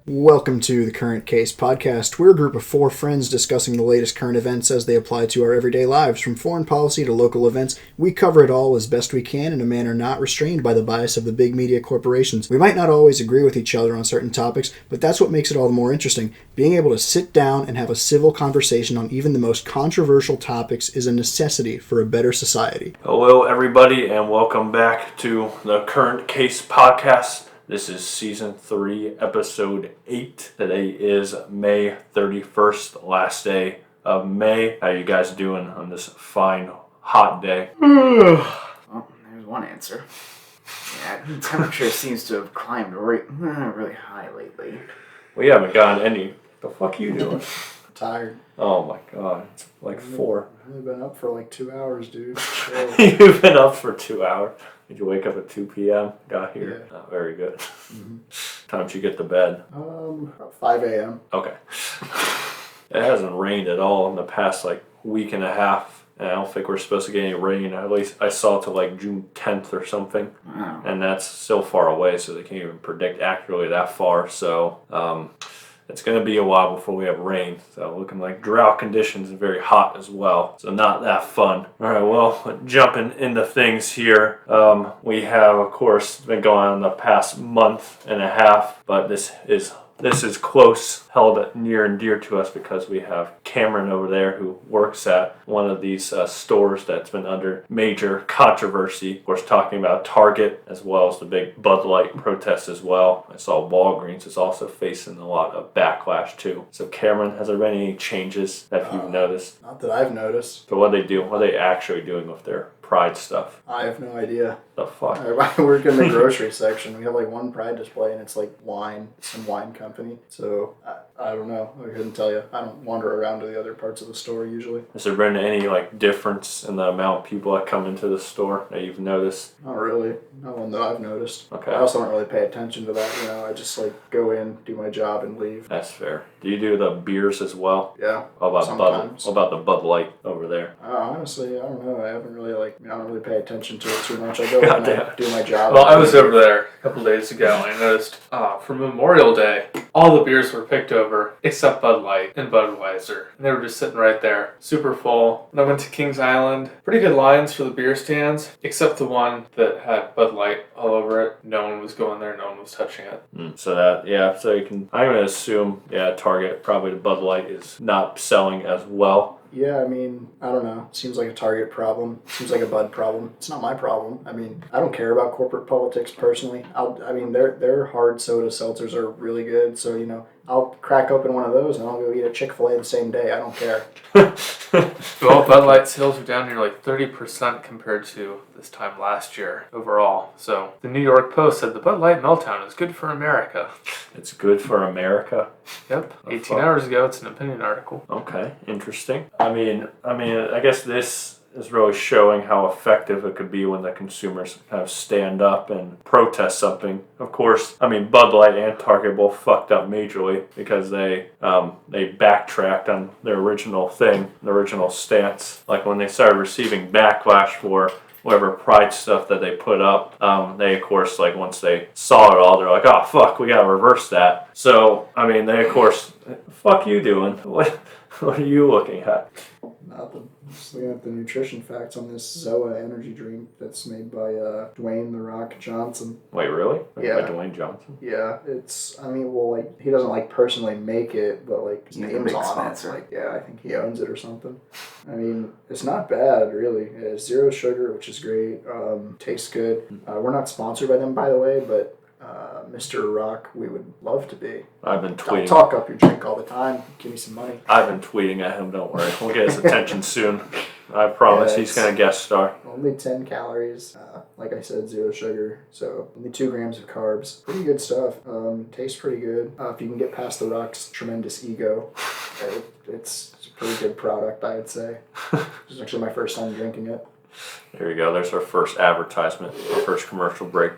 Welcome to the Current Case podcast. We're a group of four friends discussing the latest current events as they apply to our everyday lives. From foreign policy to local events, we cover it all as best we can in a manner not restrained by the bias of the big media corporations. We might not always agree with each other on certain topics, but that's what makes it all the more interesting. Being able to sit down and have a civil conversation on even the most controversial topics is a necessity for a better society. Hello, everybody, and welcome back to the Current Case podcast. This is Season 3, Episode 8. Today is May 31st, last day of May. How you guys doing on this fine, hot day? Well, there's one answer. Yeah, the temperature seems to have climbed really high lately. We haven't gotten any. The fuck are you doing? Tired. Oh my god, it's like 4. I've only been up for like 2 hours, dude. You've been up for 2 hours. Did you wake up at 2 p.m.? Got here? Yeah. Oh, very good. Time did you get to bed? About 5 a.m. Okay. It hasn't rained at all in the past week and a half. And I don't think we're supposed to get any rain. At least I saw till June 10th or something. Wow. And that's so far away, so they can't even predict accurately that far. So it's going to be a while before we have rain. So looking like drought conditions and very hot as well. So not that fun. All right, well, jumping into things here. We have, of course, been going on the past month and a half, but this is close, held near and dear to us because we have Cameron over there who works at one of these stores that's been under major controversy. Of course, talking about Target as well as the big Bud Light protest as well. I saw Walgreens is also facing a lot of backlash too. So Cameron, has there been any changes that you've noticed? Not that I've noticed. So what do they do? What are they actually doing with their Pride stuff? I have no idea. The fuck? I work in the grocery section. We have one Pride display and it's wine, some wine company. So I don't know. I couldn't tell you. I don't wander around to the other parts of the store usually. Has there been any difference in the amount of people that come into the store that you've noticed? Not really. No one that I've noticed. Okay. I also don't really pay attention to that. I just go in, do my job, and leave. That's fair. Do you do the beers as well? Yeah. What about sometimes. What about the Bud Light over there? Honestly, I don't know. I haven't really I don't really pay attention to it too much. I go in and I do my job. Well, I was over there a couple days ago and I noticed for Memorial Day, all the beers were picked over except Bud Light and Budweiser. And they were just sitting right there, super full. And I went to Kings Island. Pretty good lines for the beer stands, except the one that had Bud Light all over it. No one was going there. No one was touching it. So you can, I'm going to assume, Target, probably the Bud Light is not selling as well. Yeah, I don't know. Seems like a Target problem. Seems like a Bud problem. It's not my problem. I don't care about corporate politics personally. Their hard soda seltzers are really good. So, I'll crack open one of those and I'll go eat a Chick-fil-A the same day. I don't care. Well, Bud Light sales are down near 30% compared to this time last year overall. So the New York Post said the Bud Light meltdown is good for America. It's good for America? Yep. 18 hours ago, it's an opinion article. Okay, interesting. I guess this is really showing how effective it could be when the consumers kind of stand up and protest something. Of course, Bud Light and Target both fucked up majorly because they backtracked on their original thing, their original stance. When they started receiving backlash for whatever Pride stuff that they put up, they of course, once they saw it all, they're like, oh fuck, we gotta reverse that. So, they of course, fuck you doing? What are you looking at? Nothing. Just looking at the nutrition facts on this Zoa energy drink that's made by Dwayne "The Rock" Johnson. Wait, really? Yeah. By Dwayne Johnson? Yeah, it's, he doesn't personally make it, but his He's a name's big on sponsor. it. I think he owns it or something. It's not bad, really. It has 0 sugar, which is great. Tastes good. We're not sponsored by them, by the way, but Mr. Rock, we would love to be. I've been tweeting. Don't talk up your drink all the time. Give me some money. I've been tweeting at him, don't worry. We'll get his attention soon. I promise. Yeah, he's going to guest star. Only 10 calories. Like I said, 0 sugar. So only 2 grams of carbs. Pretty good stuff. Tastes pretty good. If you can get past The Rock's tremendous ego, it's pretty good product, I'd say. This is actually my first time drinking it. There you go. There's our first advertisement, our first commercial break.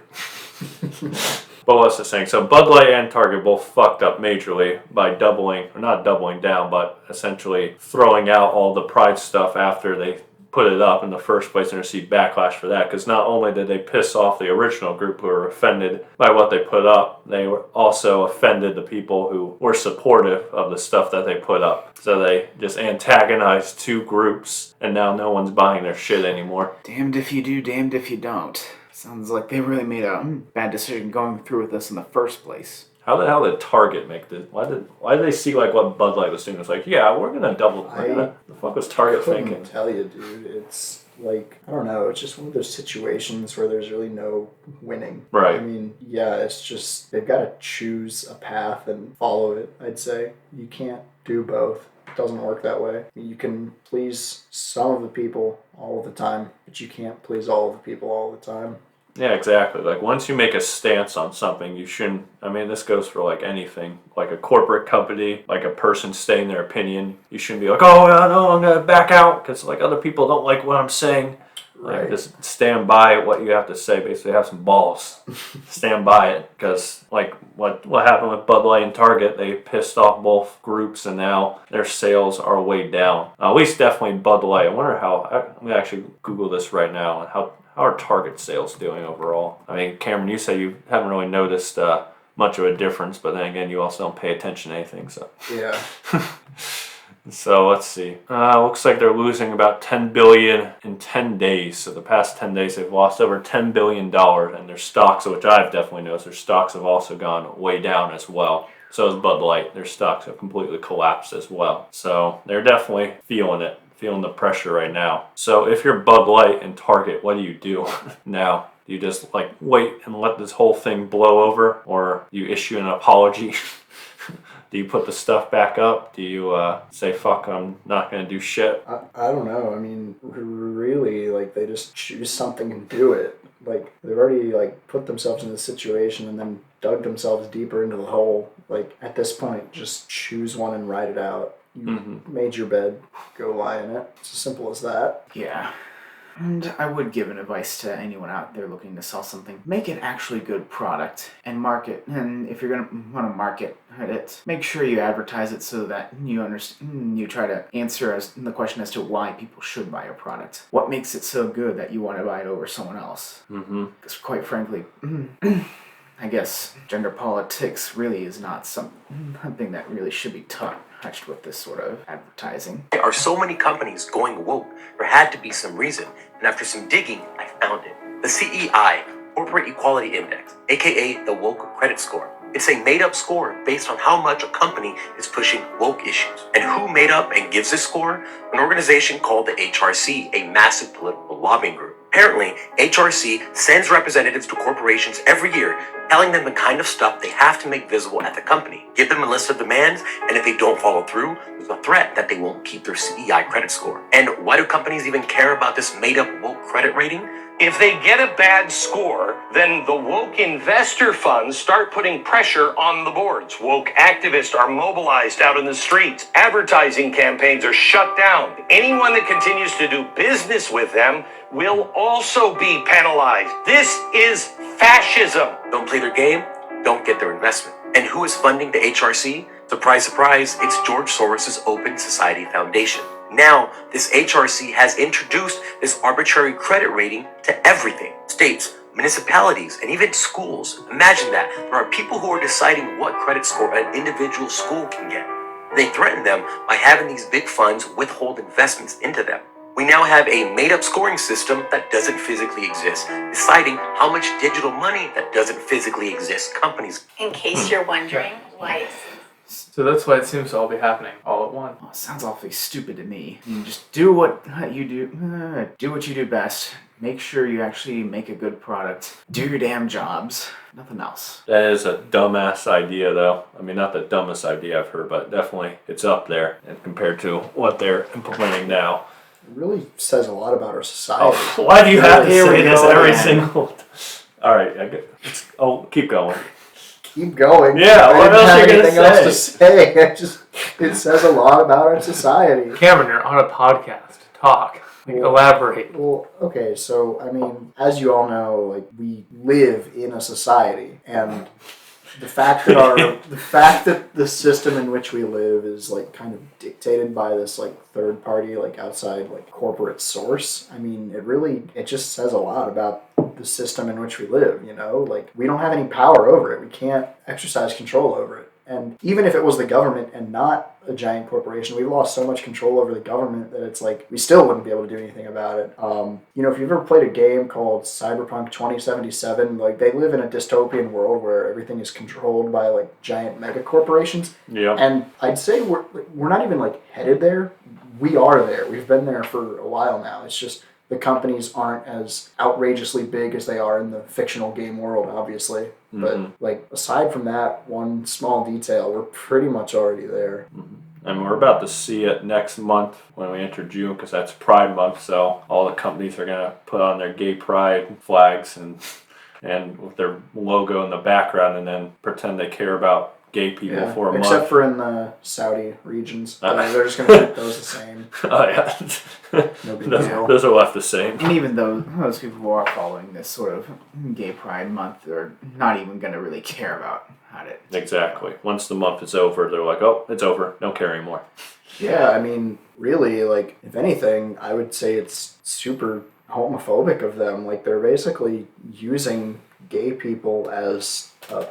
But what's the saying? So Bud Light and Target both fucked up majorly by not doubling down, but essentially throwing out all the Pride stuff after they put it up in the first place and received backlash for that. Because not only did they piss off the original group who were offended by what they put up, they were also offended the people who were supportive of the stuff that they put up. So they just antagonized two groups, and now no one's buying their shit anymore. Damned if you do, damned if you don't. Sounds like they really made a bad decision going through with this in the first place. How the hell did Target make this? Why did they see like what Bud Light was doing? It's like, yeah, we're gonna double. The fuck was Target thinking? I couldn't tell you, dude. It's like, I don't know. It's just one of those situations where there's really no winning. Right. I mean, yeah, it's just they've got to choose a path and follow it. I'd say you can't do both. It doesn't work that way. You can please some of the people all of the time, but you can't please all of the people all the time. Yeah, exactly. Like, once you make a stance on something, you shouldn't... I mean, this goes for, like, anything. Like a corporate company, like a person stating their opinion. You shouldn't be like, oh, no, I'm going to back out because, like, other people don't like what I'm saying. Right. Like, just stand by what you have to say. Basically, have some balls. Stand by it. Because, like, what happened with Bud Light and Target, they pissed off both groups, and now their sales are way down. At least definitely Bud Light. I wonder how... I'm going to actually Google this right now. And how are Target sales doing overall? I mean, Cameron, you say you haven't really noticed much of a difference, but then again, you also don't pay attention to anything, so... Yeah. So let's see. Looks like they're losing about $10 billion in 10 days. So the past 10 days, they've lost over $10 billion, and their stocks, which I've definitely noticed, their stocks have also gone way down as well. So has Bud Light. Their stocks have completely collapsed as well. So they're definitely feeling it. Feeling the pressure right now. So if you're Bud Light and Target, what do you do now? Do you just like wait and let this whole thing blow over, or do you issue an apology? Do you put the stuff back up? Do you say, fuck, I'm not going to do shit? I don't know. I mean, really, like, they just choose something and do it. Like, they've already, like, put themselves in this situation and then dug themselves deeper into the hole. Like, at this point, just choose one and ride it out. You made your bed, go lie in it. It's as simple as that. Yeah. And I would give an advice to anyone out there looking to sell something. Make an actually good product and market. And if you're going to want to market it, make sure you advertise it so that you understand. You try to answer the question as to why people should buy your product. What makes it so good that you want to buy it over someone else? Because quite frankly, I guess gender politics really is not something that really should be touched with this sort of advertising. There are so many companies going woke. There had to be some reason, and after some digging, I found it. The CEI, Corporate Equality Index, aka the Woke Credit Score. It's a made-up score based on how much a company is pushing woke issues. And who made up and gives this score? An organization called the HRC, a massive political lobbying group. Apparently, HRC sends representatives to corporations every year, telling them the kind of stuff they have to make visible at the company. Give them a list of demands, and if they don't follow through, there's a threat that they won't keep their CEI credit score. And why do companies even care about this made-up woke credit rating? If they get a bad score, then the woke investor funds start putting pressure on the boards. Woke activists are mobilized out in the streets. Advertising campaigns are shut down. Anyone that continues to do business with them will also be penalized. This is fascism. Don't play their game, don't get their investment. And who is funding the HRC? Surprise, surprise, it's George Soros' Open Society Foundation. Now, this HRC has introduced this arbitrary credit rating to everything. States, municipalities, and even schools. Imagine that. There are people who are deciding what credit score an individual school can get. They threaten them by having these big funds withhold investments into them. We now have a made-up scoring system that doesn't physically exist, deciding how much digital money that doesn't physically exist. Companies. In case you're wondering why. So that's why it seems to all be happening all at once. Oh, sounds awfully stupid to me. You just do what you do. Do what you do best. Make sure you actually make a good product. Do your damn jobs. Nothing else. That is a dumbass idea, though. I mean, not the dumbest idea I've heard, but definitely it's up there and compared to what they're implementing now. It really says a lot about our society. Oh, why do you have to Here we say this go every again. single... All right, keep going. Keep going. Yeah, I what didn't else have are you anything gonna else to say. I just It says a lot about our society. Cameron, you're on a podcast. Talk. Elaborate. Well, okay, so, I mean, as you all know, like, we live in a society, and the fact that the system in which we live is, like, kind of dictated by this, like, third party, like, outside, like, corporate source, I mean, it just says a lot about the system in which we live, you know? Like, we don't have any power over it. We can't exercise control over it. And even if it was the government and not a giant corporation, we've lost so much control over the government that it's like we still wouldn't be able to do anything about it. You know, if you've ever played a game called Cyberpunk 2077, like they live in a dystopian world where everything is controlled by like giant mega corporations. Yeah. And I'd say we're not even like headed there. We are there. We've been there for a while now. It's just the companies aren't as outrageously big as they are in the fictional game world, obviously. But like aside from that one small detail, we're pretty much already there. And we're about to see it next month when we enter June, because that's Pride Month. So all the companies are gonna put on their gay pride flags and with their logo in the background, and then pretend they care about gay people for a month. Except for in the Saudi regions. They're just going to keep those the same. Oh, yeah. No big deal. Those are left the same. And even though those people who are following this sort of gay pride month are not even going to really care about how to... Exactly. Once the month is over, they're like, oh, it's over. Don't care anymore. Yeah, I mean, really, like, if anything, I would say it's super homophobic of them. Like, they're basically using gay people as a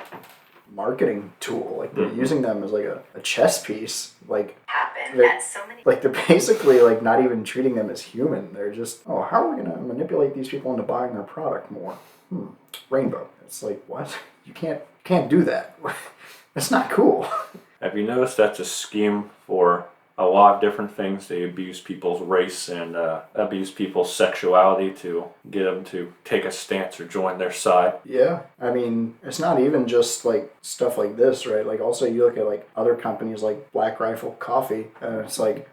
marketing tool. Like, they're using them as like a chess piece. Like, like they're basically like not even treating them as human. They're just, oh, how are we gonna manipulate these people into buying their product more? Rainbow. It's like, what? You can't do that. That's not cool. Have you noticed that's a scheme for a lot of different things? They abuse people's race and abuse people's sexuality to get them to take a stance or join their side. Yeah, I mean, it's not even just like stuff like this, right? Like also you look at like other companies like Black Rifle Coffee, and it's like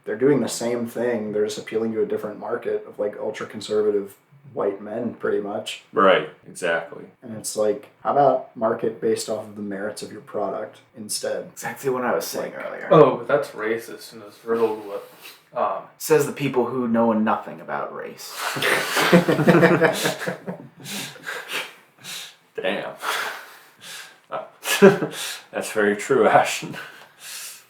they're doing the same thing. They're just appealing to a different market of like ultra conservative white men, pretty much. Right, exactly. And it's like, how about market based off of the merits of your product instead? Exactly what I was saying earlier. Oh, but that's racist and it's riddled with... Says the people who know nothing about race. Damn. That's very true, Ashton.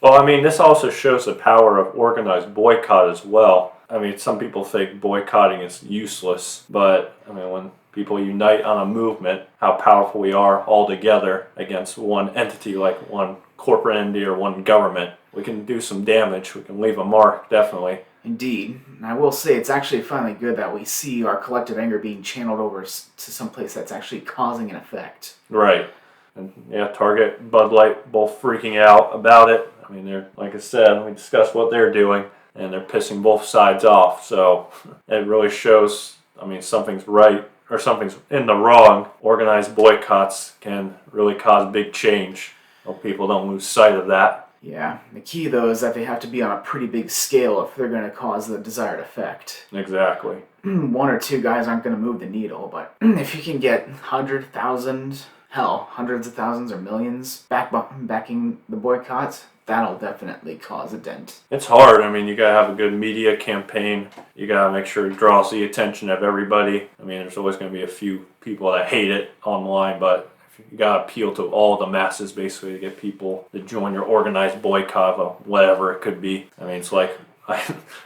Well, I mean, this also shows the power of organized boycott as well. I mean, some people think boycotting is useless, but I mean, when people unite on a movement, how powerful we are all together against one entity, like one corporate entity or one government, we can do some damage. We can leave a mark, definitely. Indeed. And I will say it's actually finally good that we see our collective anger being channeled over to some place that's actually causing an effect. Right. And yeah, Target, Bud Light, both freaking out about it. I mean, they're, like I said, we discussed what they're doing, and they're pissing both sides off. So it really shows, I mean, something's right or something's in the wrong. Organized boycotts can really cause big change. Hope people don't lose sight of that. Yeah, the key though is that they have to be on a pretty big scale if they're going to cause the desired effect. Exactly. One or two guys aren't going to move the needle, but if you can get 100,000, hell, hundreds of thousands or millions backing the boycotts, that'll definitely cause a dent. It's hard. I mean, you gotta have a good media campaign. You gotta make sure it draws the attention of everybody. I mean, there's always gonna be a few people that hate it online, but you gotta appeal to all the masses basically to get people to join your organized boycott of whatever it could be. I mean, it's like I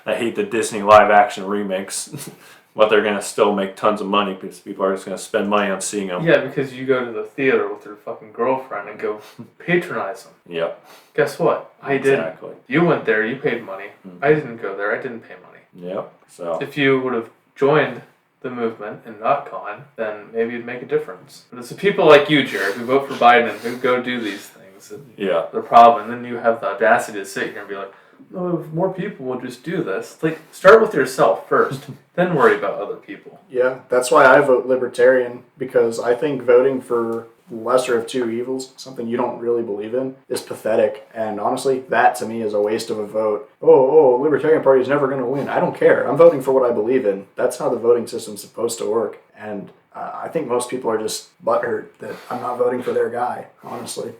hate the Disney live action remakes. But they're going to still make tons of money because people are just going to spend money on seeing them. Yeah, because you go to the theater with your fucking girlfriend and go patronize them. Yep. Guess what? I didn't. Exactly. You went there, you paid money. I didn't go there, I didn't pay money. Yep. So if you would have joined the movement and not gone, then maybe it'd make a difference. But it's the people like you, Jared, who vote for Biden, who go do these things. Yeah. The problem, and then you have the audacity to sit here and be like, oh, if more people will just do this. Like, start with yourself first, then worry about other people. Yeah, that's why I vote libertarian, because I think voting for the lesser of two evils, something you don't really believe in, is pathetic. And honestly, that to me is a waste of a vote. Oh, Libertarian Party is never going to win. I don't care. I'm voting for what I believe in. That's how the voting system's supposed to work. And I think most people are just butthurt that I'm not voting for their guy, honestly.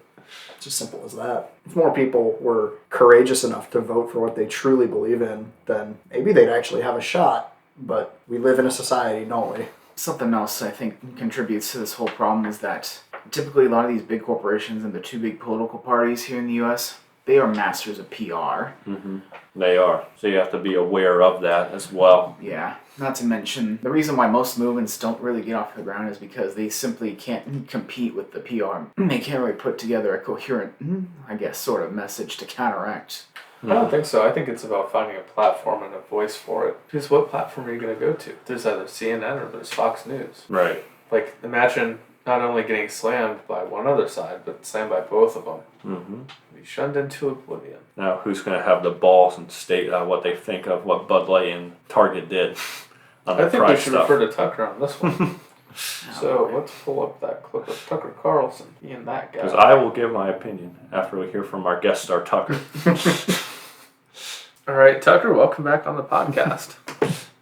It's as simple as that. If more people were courageous enough to vote for what they truly believe in, then maybe they'd actually have a shot. But we live in a society, don't we? Something else I think contributes to this whole problem is that typically a lot of these big corporations and the two big political parties here in the U.S., they are masters of PR. Mm-hmm. They are. So you have to be aware of that as well. Yeah. Not to mention, the reason why most movements don't really get off the ground is because they simply can't compete with the PR. They can't really put together a coherent, I guess, sort of message to counteract. I don't think so. I think it's about finding a platform and a voice for it. Because what platform are you going to go to? There's either CNN or there's Fox News. Right. Like, imagine not only getting slammed by one other side, but slammed by both of them. Mm-hmm. Be shunned into oblivion. Now, who's going to have the balls and state what they think of what Bud Light and Target did on their I think we price should stuff? refer to Tucker on this one. So let's pull up that clip of Tucker Carlson being that guy. Because I will give my opinion after we hear from our guest star, Tucker. All right, Tucker, welcome back on the podcast.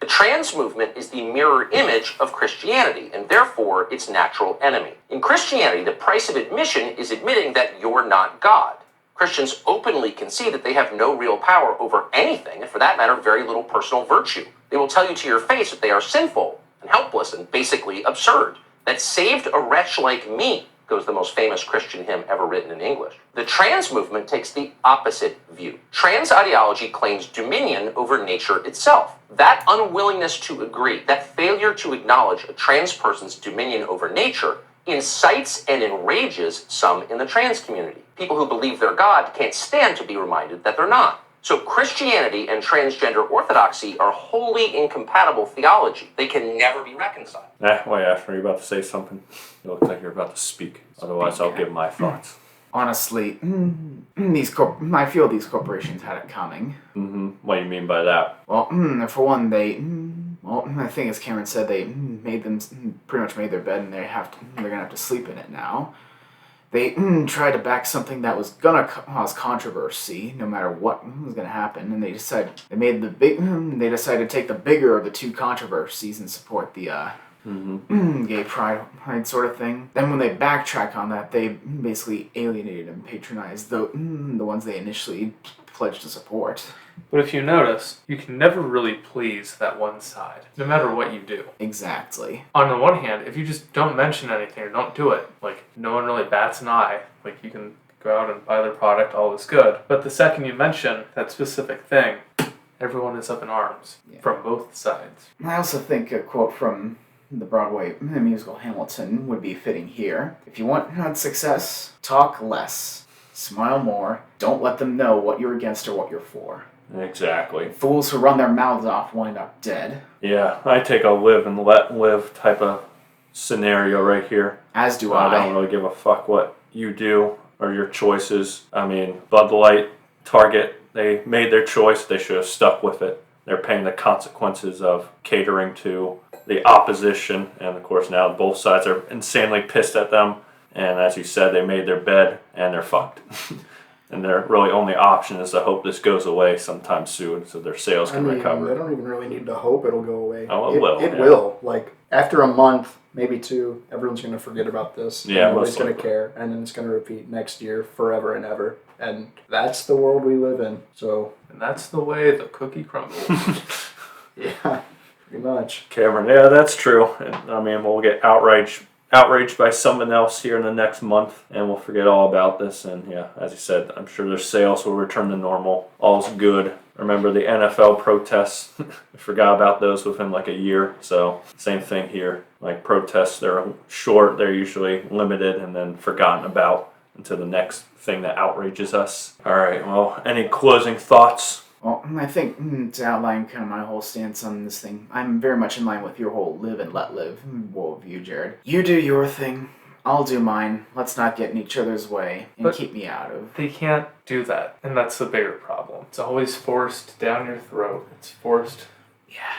The trans movement is the mirror image of Christianity, and therefore its natural enemy. In Christianity, the price of admission is admitting that you're not God. Christians openly concede that they have no real power over anything, and for that matter, very little personal virtue. They will tell you to your face that they are sinful and helpless and basically absurd. That saved a wretch like me, goes the most famous Christian hymn ever written in English. The trans movement takes the opposite view. Trans ideology claims dominion over nature itself. That unwillingness to agree, that failure to acknowledge a trans person's dominion over nature, incites and enrages some in the trans community. People who believe they're God can't stand to be reminded that they're not. So Christianity and transgender orthodoxy are wholly incompatible theology. They can never be reconciled. Wait, Ashley, are you about to say something? You look like you're about to speak. Otherwise, I'll give my thoughts. Honestly, I feel these corporations had it coming. Mm-hmm. What do you mean by that? Well, for one, I think as Cameron said, they pretty much made their bed, and they're gonna have to sleep in it now. They tried to back something that was gonna cause controversy, no matter what was gonna happen, and they decided to take the bigger of the two controversies and support the gay pride sort of thing. Then when they backtrack on that, they basically alienated and patronized the ones they initially pledged to support. But if you notice, you can never really please that one side, no matter what you do. Exactly. On the one hand, if you just don't mention anything or don't do it, like, no one really bats an eye. Like, you can go out and buy their product, all is good. But the second you mention that specific thing, everyone is up in arms from both sides. I also think a quote from the Broadway musical Hamilton would be fitting here. If you want success, talk less, smile more, don't let them know what you're against or what you're for. Exactly. Fools who run their mouths off wind up dead. Yeah, I take a live and let live type of scenario right here. As do I. I don't really give a fuck what you do or your choices. I mean, Bud Light, Target, they made their choice. They should have stuck with it. They're paying the consequences of catering to the opposition. And, of course, now both sides are insanely pissed at them. And as you said, they made their bed and they're fucked. And their really only option is to hope this goes away sometime soon so their sales can recover. They don't even really need to hope it'll go away. Oh, it will. It will. Like, after a month, maybe two, everyone's going to forget about this. Yeah, nobody's going to care. And then it's going to repeat next year forever and ever. And that's the world we live in. So. And that's the way the cookie crumbles. Yeah, pretty much. Cameron, yeah, that's true. And, I mean, we'll get outraged by someone else here in the next month, and we'll forget all about this. And yeah, as you said, I'm sure their sales will return to normal. All's good. Remember the NFL protests? I forgot about those within like a year. So same thing here. Like protests, they're short, they're usually limited, and then forgotten about until the next thing that outrages us. All right, well, any closing thoughts? Well, I think to outline kind of my whole stance on this thing, I'm very much in line with your whole live and let live worldview, Jared. You do your thing, I'll do mine. Let's not get in each other's way and keep me out of. They can't do that, and that's the bigger problem. It's always forced down your throat. It's forced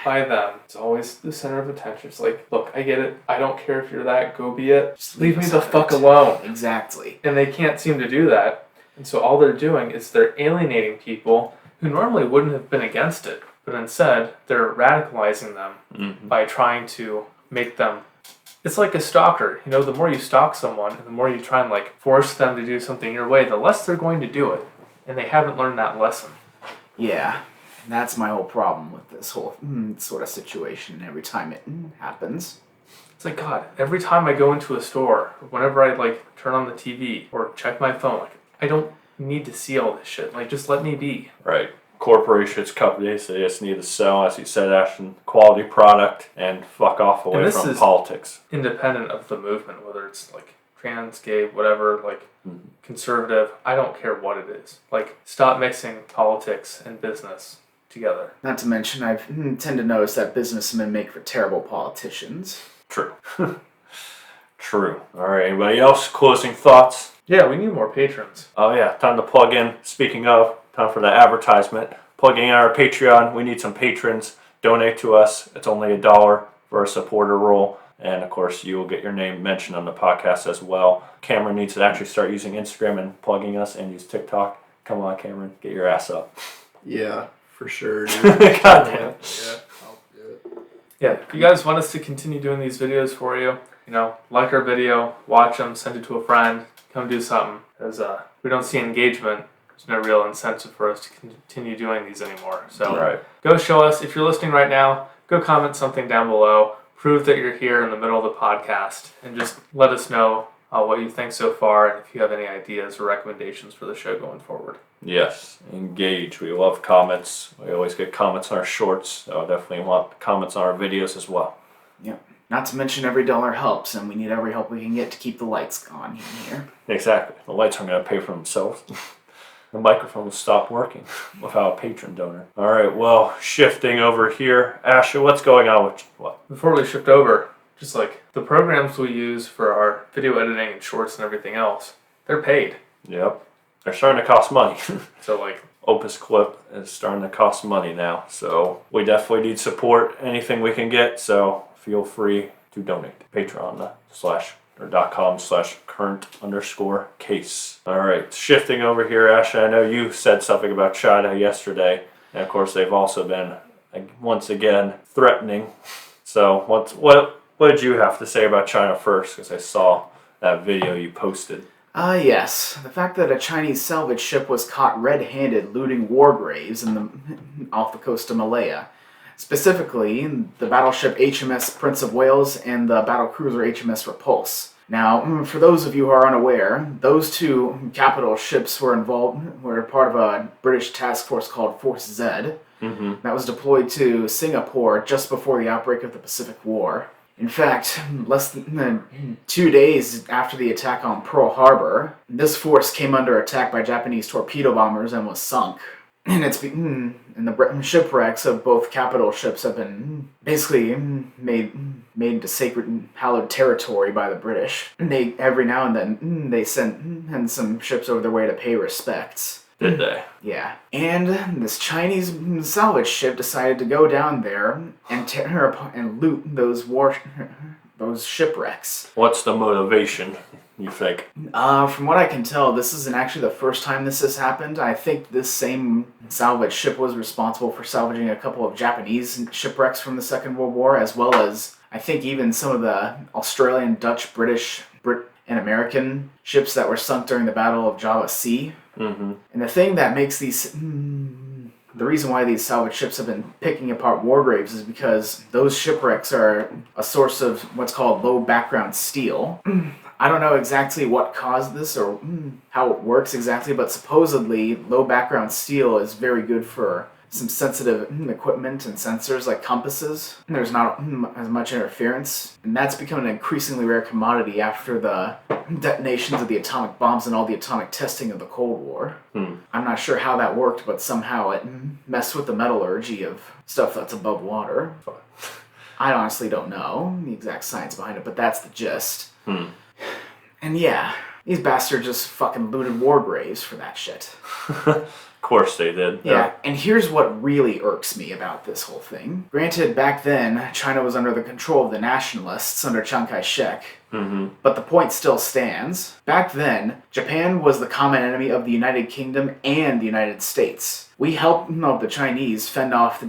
by them. It's always the center of attention. It's like, look, I get it. I don't care if you're that. Go be it. Just leave me the fuck alone. Exactly. And they can't seem to do that. And so all they're doing is they're alienating people who normally wouldn't have been against it, but instead they're radicalizing them by trying to make them It's like a stalker. You know, the more you stalk someone, and the more you try and like force them to do something your way, the less they're going to do it. And they haven't learned that lesson. Yeah, and that's my whole problem with this whole sort of situation every time it happens. It's like, God, every time I go into a store, or whenever I like turn on the TV or check my phone, like I don't need to see all this shit. Like, just let me be. Right. Corporations, companies, they just need to sell, as you said, Ashton, quality product and fuck off away this from is politics. Independent of the movement, whether it's like trans, gay, whatever, like conservative, I don't care what it is. Like, stop mixing politics and business together. Not to mention, I tend to notice that businessmen make for terrible politicians. True. True. All right. Anybody else? Closing thoughts? Yeah, we need more patrons. Oh yeah, time to plug in. Speaking of, time for the advertisement. Plugging in our Patreon. We need some patrons. Donate to us. It's only $1 for a supporter role. And of course, you will get your name mentioned on the podcast as well. Cameron needs to actually start using Instagram and plugging us and use TikTok. Come on, Cameron. Get your ass up. Yeah, for sure, dude. God damn. Yeah, I'll do it. Yeah, if you guys want us to continue doing these videos for you, you know, like our video, watch them, send it to a friend, come do something. Because we don't see engagement, there's no real incentive for us to continue doing these anymore. So Right. Go show us. If you're listening right now, go comment something down below. Prove that you're here in the middle of the podcast. And just let us know what you think so far and if you have any ideas or recommendations for the show going forward. Yes, engage. We love comments. We always get comments on our shorts. So I definitely want comments on our videos as well. Yep. Not to mention every dollar helps, and we need every help we can get to keep the lights on in here. Exactly. The lights aren't going to pay for themselves. The microphone will stop working without a patron donor. All right, well, shifting over here. Asha, what's going on with what? Before we shift over, just like the programs we use for our video editing and shorts and everything else, they're paid. Yep. They're starting to cost money. So like Opus Clip is starting to cost money now. So we definitely need support. Anything we can get. So feel free to donate. Patreon.com/current_case. All right, shifting over here, Asha. I know you said something about China yesterday, and of course they've also been once again threatening. So what did you have to say about China first? Because I saw that video you posted. Yes. The fact that a Chinese salvage ship was caught red-handed looting war graves off the coast of Malaya. Specifically, the battleship HMS Prince of Wales and the battlecruiser HMS Repulse. Now, for those of you who are unaware, those two capital ships were part of a British task force called Force Z that was deployed to Singapore just before the outbreak of the Pacific War. In fact, less than 2 days after the attack on Pearl Harbor, this force came under attack by Japanese torpedo bombers and was sunk. And the shipwrecks of both capital ships have been basically made into sacred and hallowed territory by the British. They every now and then they send some ships over their way to pay respects. Did they? Yeah. And this Chinese salvage ship decided to go down there and tear apart and loot those shipwrecks. What's the motivation, you think? From what I can tell, this isn't actually the first time this has happened. I think this same salvage ship was responsible for salvaging a couple of Japanese shipwrecks from the Second World War, as well as, I think, even some of the Australian, Dutch, British, and American ships that were sunk during the Battle of Java Sea. Mm-hmm. And the thing that makes these... the reason why these salvage ships have been picking apart war graves is because those shipwrecks are a source of what's called low background steel. I don't know exactly what caused this or how it works exactly, but supposedly low background steel is very good for some sensitive equipment and sensors like compasses. There's not as much interference, and that's become an increasingly rare commodity after the detonations of the atomic bombs and all the atomic testing of the Cold War. I'm not sure how that worked, but somehow it messed with the metallurgy of stuff that's above water. I honestly don't know the exact science behind it, but that's the gist. And yeah, these bastards just fucking looted war graves for that shit. Of course they did. Yeah, and here's what really irks me about this whole thing. Granted, back then, China was under the control of the nationalists under Chiang Kai-shek. But the point still stands. Back then, Japan was the common enemy of the United Kingdom and the United States. We helped the Chinese fend off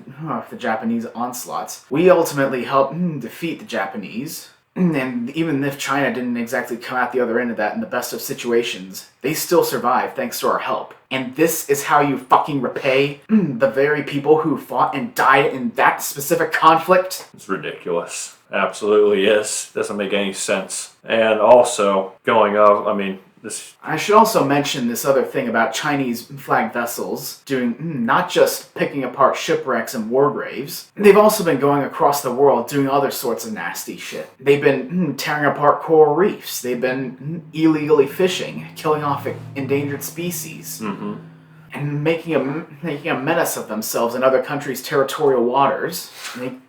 the Japanese onslaughts. We ultimately helped defeat the Japanese. And even if China didn't exactly come out the other end of that in the best of situations, they still survive thanks to our help. And this is how you fucking repay the very people who fought and died in that specific conflict? It's ridiculous. Absolutely is. Doesn't make any sense. And also, going up, I mean, I should also mention this other thing about Chinese flag vessels doing not just picking apart shipwrecks and war graves. They've also been going across the world doing other sorts of nasty shit. They've been tearing apart coral reefs. They've been illegally fishing, killing off endangered species. And making a menace of themselves in other countries' territorial waters,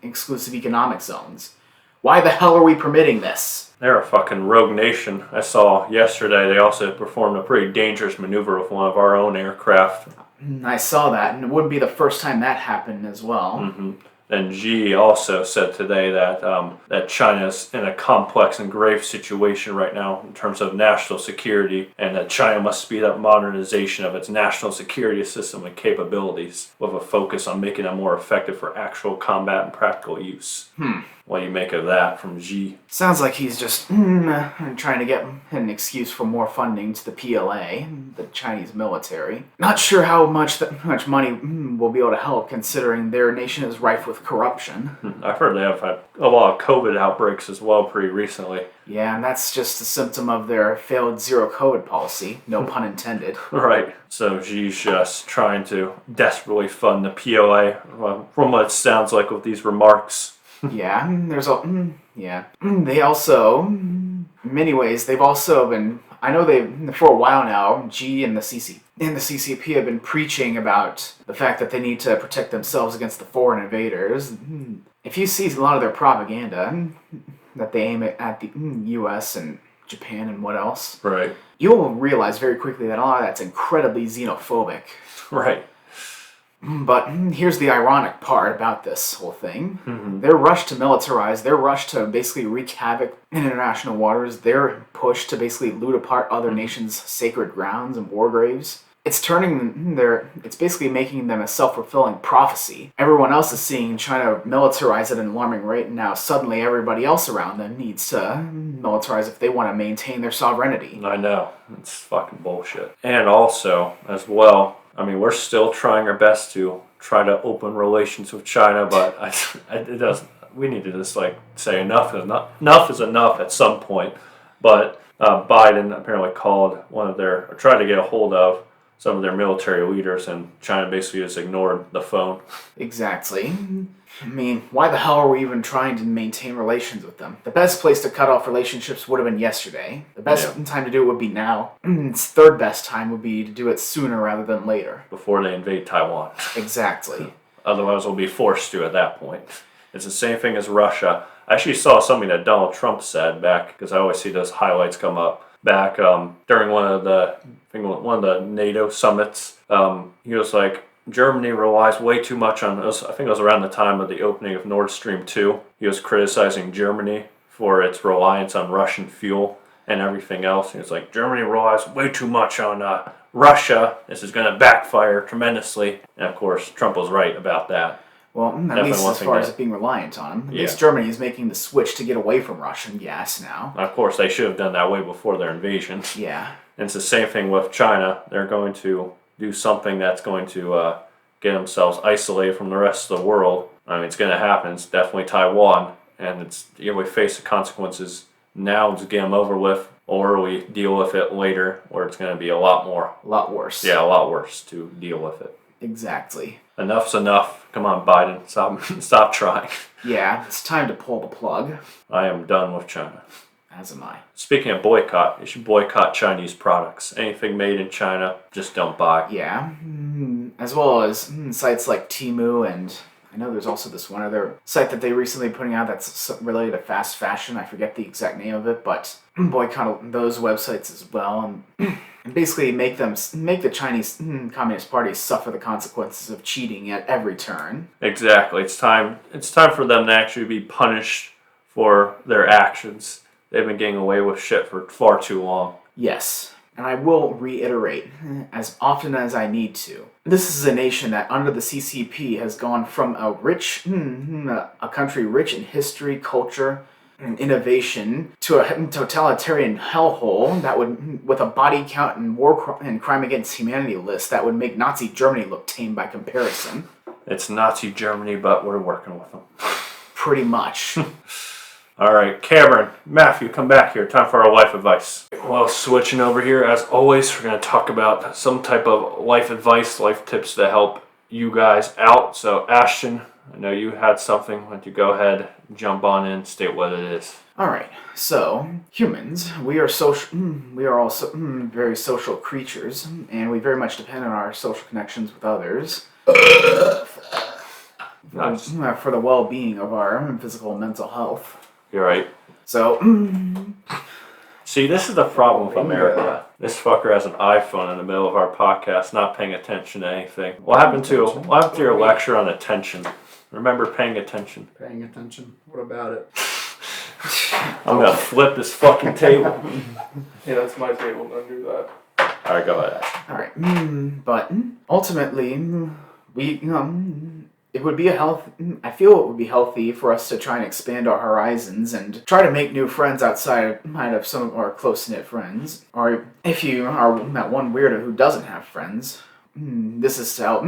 exclusive economic zones. Why the hell are we permitting this? They're a fucking rogue nation. I saw yesterday they also performed a pretty dangerous maneuver with one of our own aircraft. I saw that, and it wouldn't be the first time that happened as well. And Xi also said today that that China's in a complex and grave situation right now in terms of national security, and that China must speed up modernization of its national security system and capabilities with a focus on making them more effective for actual combat and practical use. What do you make of that from Xi? Sounds like he's just trying to get an excuse for more funding to the PLA, the Chinese military. Not sure how much money will be able to help, considering their nation is rife with corruption. I've heard they have had a lot of COVID outbreaks as well pretty recently. Yeah, and that's just a symptom of their failed zero COVID policy, no pun intended. Right. So Xi's just trying to desperately fund the PLA, from what it sounds like with these remarks. Yeah, They also, in many ways, they've also been, I know for a while now, Xi and the CCP have been preaching about the fact that they need to protect themselves against the foreign invaders. If you see a lot of their propaganda that they aim at the US and Japan and what else, right, you'll realize very quickly that a lot of that's incredibly xenophobic. Right. But here's the ironic part about this whole thing. Their rush to militarize, their rush to basically wreak havoc in international waters, their push to basically loot apart other nations' sacred grounds and war graves, it's basically making them a self-fulfilling prophecy. Everyone else is seeing China militarize at an alarming rate, and now suddenly everybody else around them needs to militarize if they want to maintain their sovereignty. I know. It's fucking bullshit. And also, as well, I mean, we're still trying our best to try to open relations with China, but it doesn't. We need to just say enough is enough at some point. But Biden apparently called tried to get a hold of some of their military leaders, and China basically just ignored the phone. Exactly. I mean, why the hell are we even trying to maintain relations with them? The best place to cut off relationships would have been yesterday. The best time to do it would be now. Its third best time would be to do it sooner rather than later. Before they invade Taiwan. Exactly. Otherwise, we'll be forced to at that point. It's the same thing as Russia. I actually saw something that Donald Trump said back, because I always see those highlights come up, back during one of the NATO summits. He was like, Germany relies way too much on us. I think it was around the time of the opening of Nord Stream 2. He was criticizing Germany for its reliance on Russian fuel and everything else. He was like, Germany relies way too much on Russia. This is going to backfire tremendously. And of course, Trump was right about that. Well, at least as far as it being reliant on them. At least Germany is making the switch to get away from Russian gas now. Of course, they should have done that way before their invasion. Yeah. And it's the same thing with China. They're going to do something that's going to get themselves isolated from the rest of the world. I mean, it's going to happen. It's definitely Taiwan. And we face the consequences now to get them over with, or we deal with it later, where it's going to be a lot worse. Yeah, a lot worse to deal with it. Exactly. Enough's enough. Come on, Biden. Stop trying. Yeah, it's time to pull the plug. I am done with China. As am I. Speaking of boycott, you should boycott Chinese products. Anything made in China, just don't buy. Yeah, as well as sites like Temu, and I know there's also this one other site that they recently putting out that's related to fast fashion. I forget the exact name of it, but boycott those websites as well, and basically make the Chinese Communist Party suffer the consequences of cheating at every turn. Exactly. It's time for them to actually be punished for their actions. They've been getting away with shit for far too long. Yes, and I will reiterate as often as I need to. This is a nation that under the CCP has gone from a country rich in history, culture, an innovation to a totalitarian hellhole that would, with a body count and and crime against humanity list that would make Nazi Germany look tame by comparison. It's Nazi Germany, but we're working with them. Pretty much. All right, Cameron, Matthew, come back here. Time for our life advice. Well, switching over here, as always, we're going to talk about some type of life advice, life tips to help you guys out. So, Ashton, I know you had something. Why don't you go ahead, jump on in, state what it is. All right. So, humans, we are social. We are also very social creatures, and we very much depend on our social connections with others. Nice. For the well-being of our physical and mental health. You're right. So, See, this is the problem with America. This fucker has an iPhone in the middle of our podcast, not paying attention to anything. What happened to your lecture on attention? Remember paying attention. Paying attention. What about it? I'm gonna flip this fucking table. Yeah, that's my table. Don't do that. All right, go ahead. all right. But ultimately, we it would be I feel it would be healthy for us to try and expand our horizons and try to make new friends outside of some of our close-knit friends. Or if you are that one weirdo who doesn't have friends, this is to help.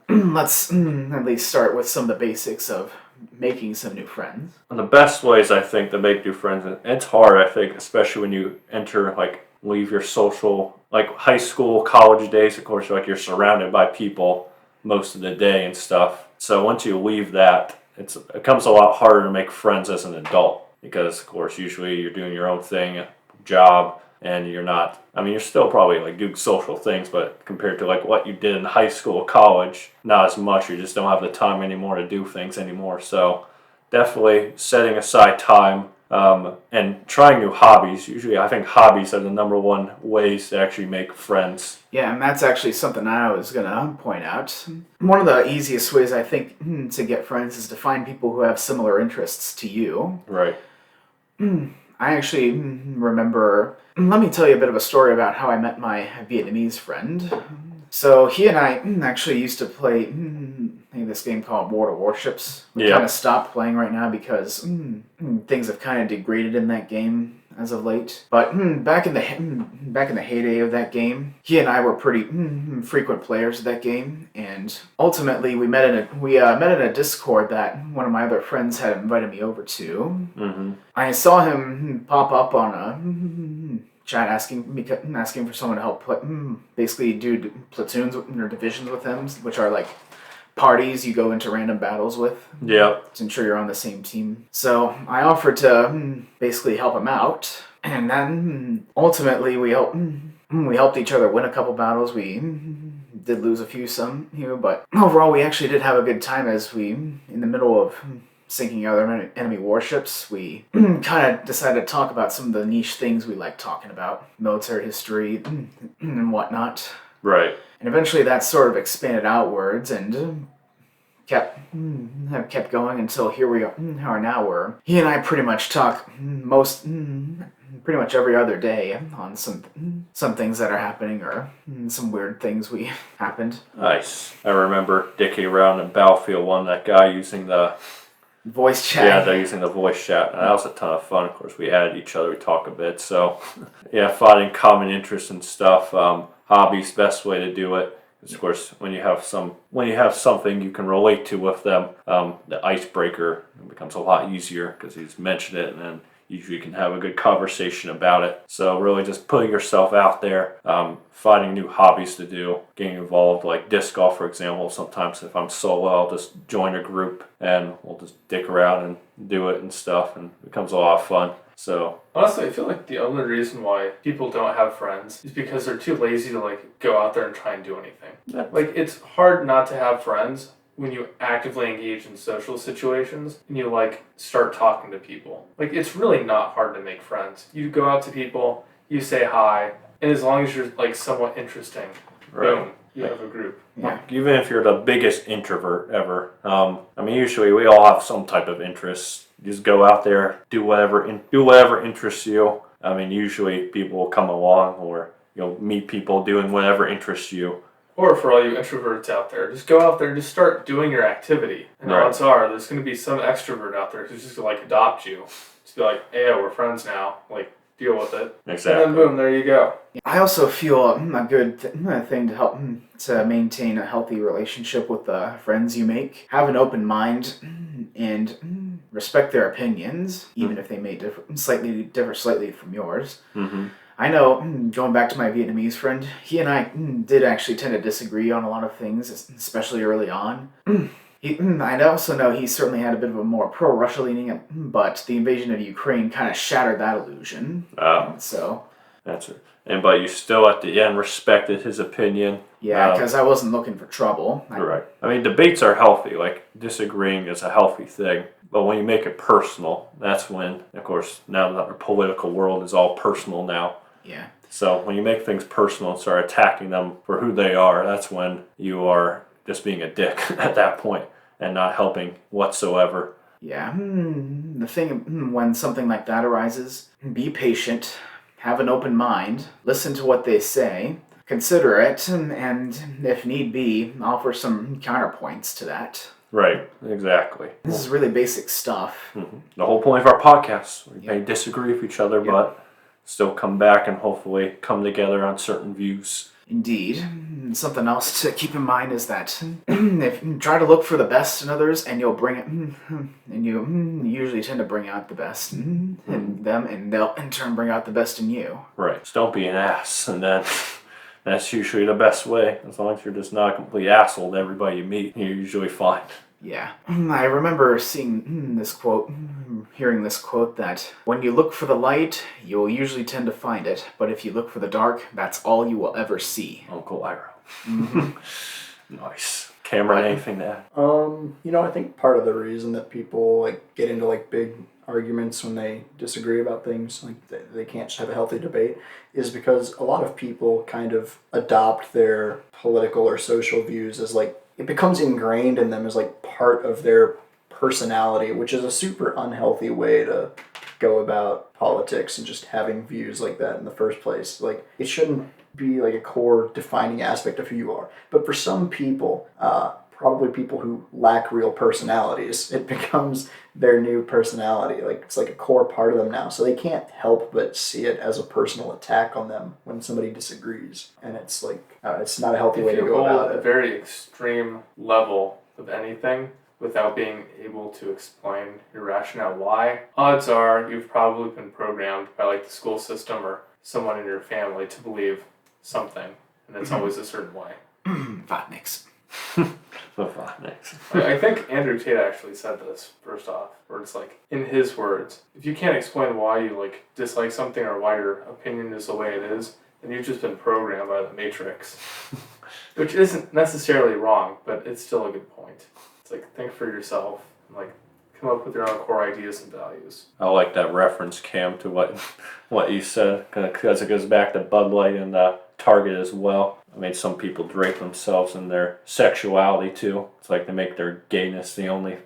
Let's at least start with some of the basics of making some new friends. One of the best ways, I think, to make new friends, and it's hard, I think, especially when you enter, leave your social, high school, college days, of course, you're surrounded by people most of the day and stuff. So once you leave that, it becomes a lot harder to make friends as an adult because, of course, usually you're doing your own thing, job, and you're still probably doing social things, but compared to what you did in high school, college, not as much. You just don't have the time anymore to do things anymore. So definitely setting aside time and trying new hobbies. Usually I think hobbies are the number one ways to actually make friends. Yeah, and that's actually something I was going to point out. One of the easiest ways, I think, to get friends is to find people who have similar interests to you. Right. I actually remember... Let me tell you a bit of a story about how I met my Vietnamese friend. So he and I actually used to play this game called War of Warships. We kind of stopped playing right now because things have kind of degraded in that game as of late. But back in the heyday of that game, he and I were pretty frequent players of that game, and ultimately we met in a Discord that one of my other friends had invited me over to. Mm-hmm. I saw him pop up on a chat asking for someone to help basically do platoons or divisions with him, which are parties you go into random battles with. Yeah. To ensure you're on the same team. So I offered to basically help him out, and then ultimately we helped each other win a couple battles. We did lose a few but overall we actually did have a good time as we, in the middle of sinking other enemy warships, we kind of decided to talk about some of the niche things we like talking about, military history and whatnot. Right. And eventually that sort of expanded outwards and kept going until here we are now, where he and I pretty much talk pretty much every other day on some things that are happening or some weird things happened. Nice. I remember dicking around in Battlefield 1, that guy using the voice chat. Yeah, they're using the voice chat. And that was a ton of fun. Of course, we added each other, we talk a bit. So, yeah, finding common interests and stuff. Hobbies, best way to do it. Of course, when you have something you can relate to with them, the icebreaker becomes a lot easier because you just mention it and then usually you can have a good conversation about it. So really just putting yourself out there, finding new hobbies to do, getting involved, like disc golf, for example. Sometimes if I'm solo, I'll just join a group and we'll just dick around and do it and stuff, and it becomes a lot of fun. So honestly, I feel like the only reason why people don't have friends is because they're too lazy to go out there and try and do anything. Yeah. It's hard not to have friends when you actively engage in social situations and you start talking to people. It's really not hard to make friends. You go out to people, you say hi, and as long as you're somewhat interesting, boom, you have a group. Yeah. Even if you're the biggest introvert ever, usually we all have some type of interest. You just go out there, do whatever interests you. Usually people will come along, or you'll meet people doing whatever interests you, Or for all you introverts out there, just go out there and just start doing your activity. And Right. odds are there's going to be some extrovert out there who's just going to like adopt you. Just be like, hey, we're friends now. Like, deal with it. Exactly. And then boom, there you go. I also feel a good thing to help to maintain a healthy relationship with the friends you make. Have an open mind and respect their opinions, even if they may differ slightly from yours. Mm-hmm. I know, going back to my Vietnamese friend, he and I did actually tend to disagree on a lot of things, especially early on. I also know he certainly had a bit of a more pro-Russia leaning, but the invasion of Ukraine kind of shattered that illusion. So That's it. But you still at the end respected his opinion. yeah, because I wasn't looking for trouble. Right. I mean, debates are healthy. Like, disagreeing is a healthy thing. But when you make it personal, that's when, of course, now that our political world is all personal now. Yeah. So when you make things personal and start attacking them for who they are, that's when you are just being a dick at that point and not helping whatsoever. Yeah. The thing, when something like that arises, be patient, have an open mind, listen to what they say, consider it, and if need be, offer some counterpoints to that. Right, exactly. This is really basic stuff. Mm-hmm. The whole point of our podcast, we may disagree with each other, but still come back and hopefully come together on certain views. Indeed. Something else to keep in mind is that if you try to look for the best in others, and you'll bring it, and you usually tend to bring out the best in them, and they'll in turn bring out the best in you. Right. Just don't be an ass, and then that's usually the best way. As long as you're just not a complete asshole to everybody you meet, you're usually fine. Yeah. I remember seeing this quote, hearing this quote that when you look for the light, you'll usually tend to find it, but if you look for the dark, that's all you will ever see. Uncle Ira. Nice. Cameron, anything to add? I think part of the reason that people like get into like big arguments when they disagree about things, like they can't just have a healthy debate, is because a lot of people kind of adopt their political or social views as like, it becomes ingrained in them as like part of their personality, which is a super unhealthy way to go about politics and just having views like that in the first place. Like, it shouldn't be like a core defining aspect of who you are. But for some people, probably people who lack real personalities, it becomes their new personality. Like, it's like a core part of them now. So they can't help but see it as a personal attack on them when somebody disagrees. And it's like, it's not a healthy way to go about a it. very extreme level of anything without being able to explain your rationale why, odds are you've probably been programmed by like the school system or someone in your family to believe something, and it's always a certain way. Vatniks. I think Andrew Tate actually said this first off, where it's like, in his words, if you can't explain why you like dislike something or why your opinion is the way it is, then you've just been programmed by the Matrix. Which isn't necessarily wrong, but it's still a good point. It's like, think for yourself, and like come up with your own core ideas and values. I like that reference, Cam, to what you said, because it goes back to Bud Light and Target as well. I mean, some people drape themselves in their sexuality too. It's like they make their gayness the only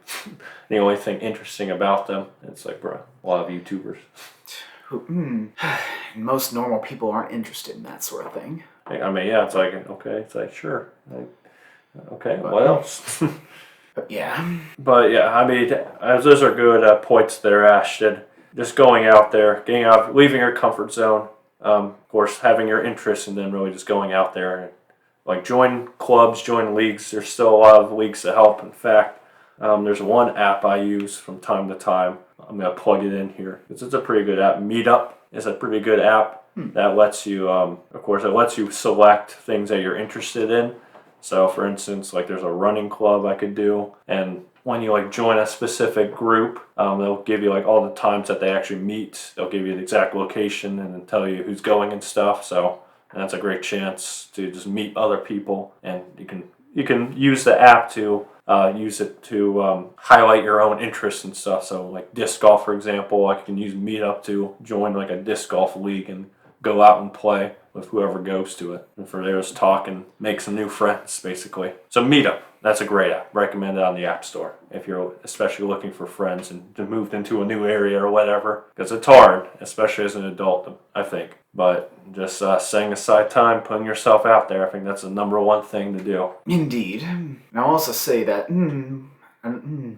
thing interesting about them. It's like, bro, a lot of YouTubers. Most normal people aren't interested in that sort of thing. I mean, yeah, it's like, okay, it's like, sure. Like, okay, what else? But yeah. But yeah, I mean, those are good points there, Ashton. Just going out there, getting out, leaving your comfort zone. Of course, having your interests, and then really just going out there and like join clubs, join leagues. There's still a lot of leagues to help. In fact, there's one app I use from time to time. I'm gonna plug it in here. It's a pretty good app. Meetup is a pretty good app that lets you, of course, it lets you select things that you're interested in. So, for instance, like there's a running club I could do, and when you like join a specific group, they'll give you like all the times that they actually meet. They'll give you the exact location and then tell you who's going and stuff. So that's a great chance to just meet other people, and you can use the app to use it to highlight your own interests and stuff. So like disc golf, for example, I can use Meetup to join like a disc golf league and go out and play with whoever goes to it. And for there, just talk and make some new friends, basically. So Meetup. That's a great app. Recommend it on the App Store if you're especially looking for friends and to move into a new area or whatever. Because it's hard, especially as an adult, I think. But just setting aside time, putting yourself out there, I think that's the number one thing to do. Indeed. And I'll also say that one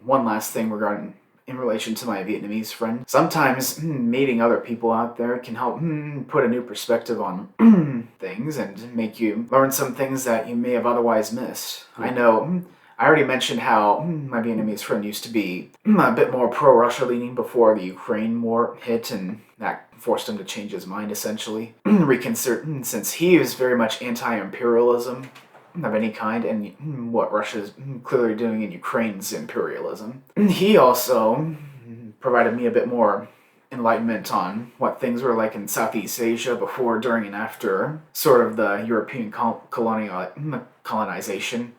last thing regarding in relation to my Vietnamese friend. Sometimes meeting other people out there can help put a new perspective on things and make you learn some things that you may have otherwise missed. I know I already mentioned how my Vietnamese friend used to be a bit more pro-Russia leaning before the Ukraine war hit, and that forced him to change his mind essentially. Reconsider, since he is very much anti-imperialism of any kind, and what Russia's clearly doing in Ukraine's imperialism. He also provided me a bit more enlightenment on what things were like in Southeast Asia before, during, and after sort of the European colonization,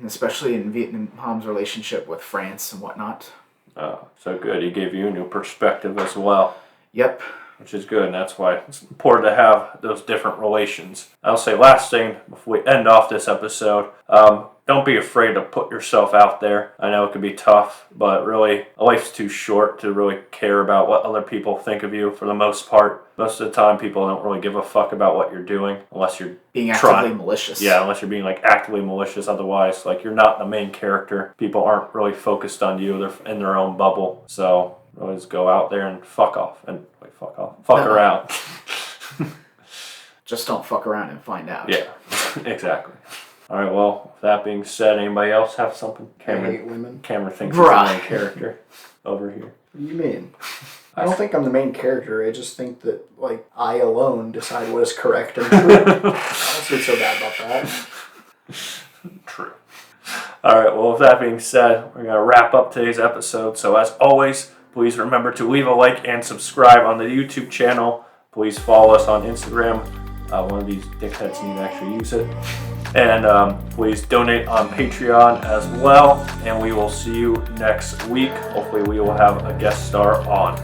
especially in Vietnam's relationship with France and whatnot. Oh, so good. He gave you a new perspective as well. Yep. Which is good, and that's why it's important to have those different relations. I'll say last thing before we end off this episode, don't be afraid to put yourself out there. I know it can be tough, but really, life's too short to really care about what other people think of you for the most part. Most of the time, people don't really give a fuck about what you're doing unless you're being actively malicious. Yeah, unless you're being like actively malicious. Otherwise, like you're not the main character. People aren't really focused on you. They're in their own bubble. So always go out there and fuck off. And fuck around. Just don't fuck around and find out. Yeah, exactly. All right, well, with that being said, anybody else have something? I hate women. Cameron thinks he's the main character over here. What do you mean? I don't think I'm the main character. I just think that, like, I alone decide what is correct and true. I don't feel so bad about that. True. All right, well, with that being said, we're going to wrap up today's episode. So, as always, please remember to leave a like and subscribe on the YouTube channel. Please follow us on Instagram. One of these dickheads need to actually use it. And please donate on Patreon as well. And we will see you next week. Hopefully we will have a guest star on.